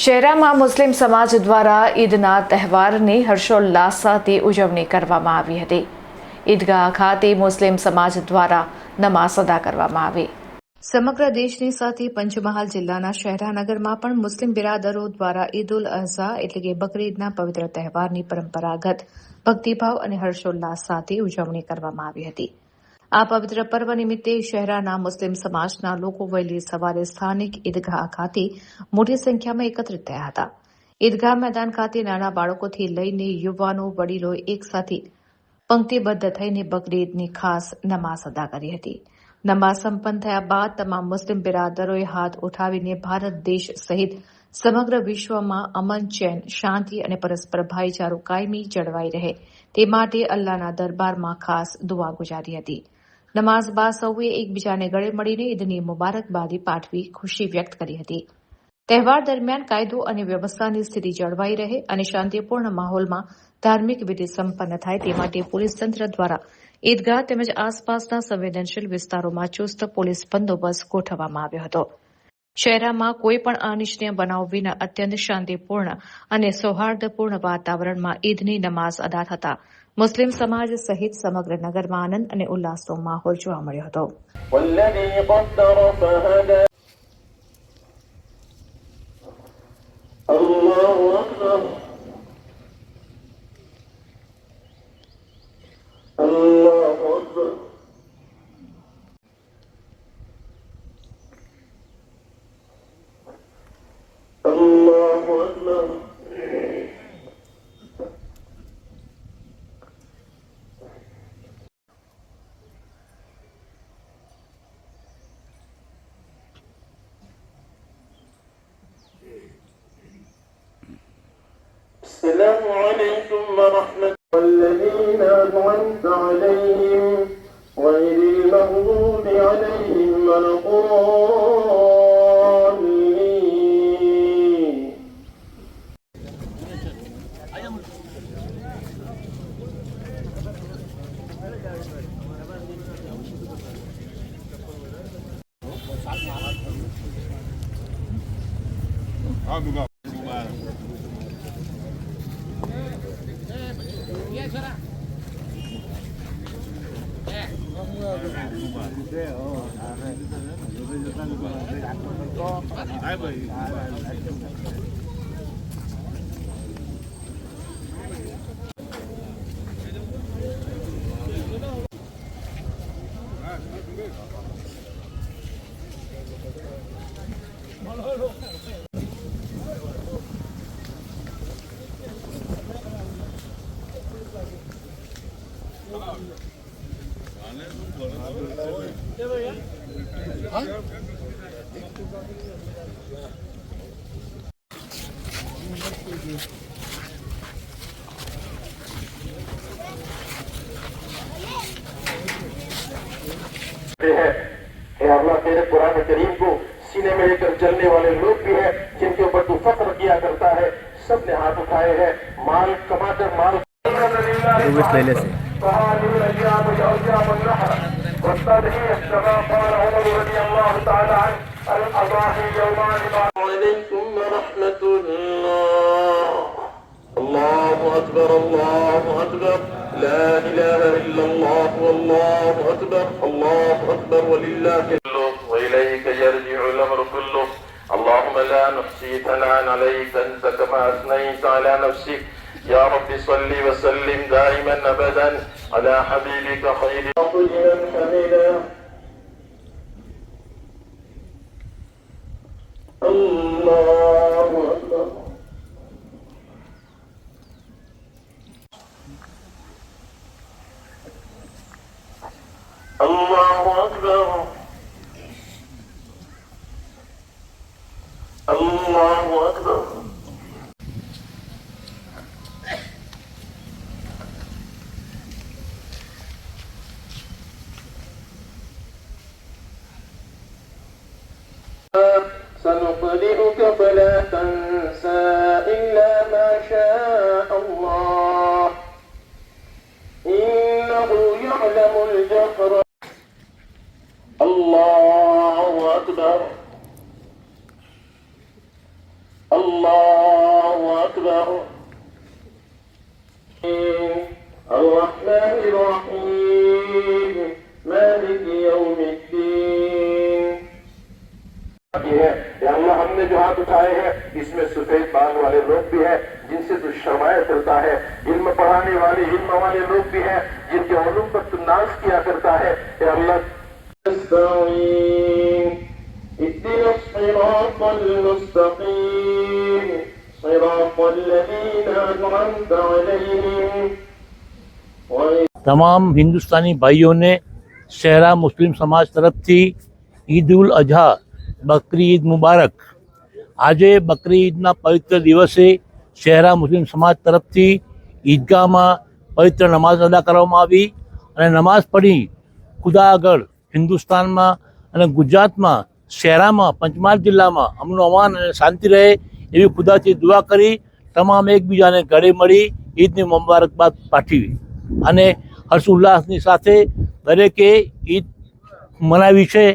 શહેરામાં મુસ્લિમ સમાજ દ્વારા ઈદના તહેવારની હર્ષોલ્લાસ સાથે ઉજવણી કરવામાં આવી હતી. ઈદગાહ ખાતે મુસ્લિમ સમાજ દ્વારા નમાઝ અદા કરવામાં આવી. સમગ્ર દેશની સાથે પંચમહાલ જિલ્લાના શહેરાનગરમાં પણ મુસ્લિમ બિરાદરો દ્વારા ઈદ ઉલ અઝહા એટલે કે બકરીદના પવિત્ર તહેવારની પરંપરાગત ભક્તિભાવ અને હર્ષોલ્લાસ સાથે ઉજવણી કરવામાં આવી હતી. આ પવિત્ર પર્વ નિમિત્તે શહેરાના મુસ્લિમ સમાજના લોકો વહેલી સવારે સ્થાનિક ઈદગાહ ખાતે મોટી સંખ્યામાં એકત્રિત થયા હતા. ઈદગાહ મેદાન ખાતે નાના બાળકોથી લઈને યુવાનો વડીલો એકસાથે પંક્તિબદ્ધ થઈને બકરીદની ખાસ નમાઝ અદા કરી હતી. નમાઝ સંપન્ન થયા બાદ તમામ મુસ્લિમ બિરાદરોએ હાથ ઉઠાવીને ભારત દેશ સહિત સમગ્ર વિશ્વમાં અમન, ચેન, શાંતિ અને પરસ્પર ભાઈચારો કાયમી જળવાઈ રહે તે માટે અલ્લાહના દરબારમાં ખાસ દુઆ ગુજારી હતી. નમાઝ બાદ સૌએ એકબીજાને ગળે મળીને ઈદની મુબારકબાદી પાઠવી ખુશી વ્યક્ત કરી હતી. તહેવાર દરમિયાન કાયદો અને વ્યવસ્થાની સ્થિતિ જળવાઈ રહે અને શાંતિપૂર્ણ માહોલમાં ધાર્મિક વિધિ સંપન્ન થાય તે માટે પોલીસ તંત્ર દ્વારા ઈદગાહ તેમજ આસપાસના સંવેદનશીલ વિસ્તારોમાં ચુસ્ત પોલીસ બંદોબસ્ત ગોઠવવામાં આવ્યો હતો. શહેરમાં કોઈ પણ અનિચ્છનીય બનાવ વિના અત્યંત શાંતિપૂર્ણ અને સૌહાર્દપૂર્ણ વાતાવરણમાં ઈદની નમાઝ અદા થતા મુસ્લિમ સમાજ સહિત સમગ્ર નગરમાં આનંદ અને ઉલ્લાસનો માહોલ જોવા મળ્યો હતો. السلام عليكم ورحمة الذين أنعمت عليهم غير المغضوب عليهم ولا الضالين. अल्लाह तेरे कुरान करीम को सीने में लेकर चलने वाले लोग भी हैं जिनके ऊपर तू फख्र किया करता है. सब ने हाथ उठाए हैं. माल कमाकर माल الله أكبر الله أكبر لا إله إلا الله والله أكبر الله أكبر ولله وإليك يرجع الأمر كله. اللهم لا نحصي ثناء عليك أنت كما أثنيت على نفسك. يا رب صل وسلم دائما أبدا على حبيبك خير حميدا. الله أكبر الله أكبر الله أكبر. سنقرئك فلا تنسى إلا ما شاء الله إنه يعلم الجهر. الله أكبر. الله الله أكبر الرحمن الرحيم مالك يوم الدين है या अल्लाह हमने जो हाथ उठाए हैं इसमें सफेद बाल वाले लोग भी हैं जिनसे तू शर्माया करता है, इल्म पढ़ाने वाले इल्म वाले लोग भी हैं जिनके उलूम पर तू नाज किया करता है। या अल्लाह इहदिना सिरातल मुस्तकीम सिरातल लज़ीना अनअमता अलैहिम। તમામ હિન્દુસ્તાની ભાઈઓને શહેરા મુસ્લિમ સમાજ તરફથી ઈદ ઉલ અઝહા બકરી ઈદ મુબારક। આજે બકરી ઈદના પવિત્ર દિવસે શહેરા મુસ્લિમ સમાજ તરફથી ઈદગાહમાં પવિત્ર નમાઝ અદા કરવામાં આવી અને નમાઝ પઢી ખુદા આગળ હિન્દુસ્તાનમાં અને ગુજરાતમાં શહેરામાં પંચમહાલ જિલ્લામાં અમનો અમાન અને શાંતિ રહે એવી ખુદાથી દુઆ કરી તમામ એકબીજાને ગળે મળી ઈદની મુબારકબાદ પાઠવી અને હર્ષ ઉલ્લાસની સાથે દરેકે ઈદ મનાવી છે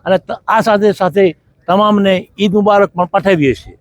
અને આ સાથે સાથે તમામને ઈદ મુબારક પણ પાઠવીએ છીએ।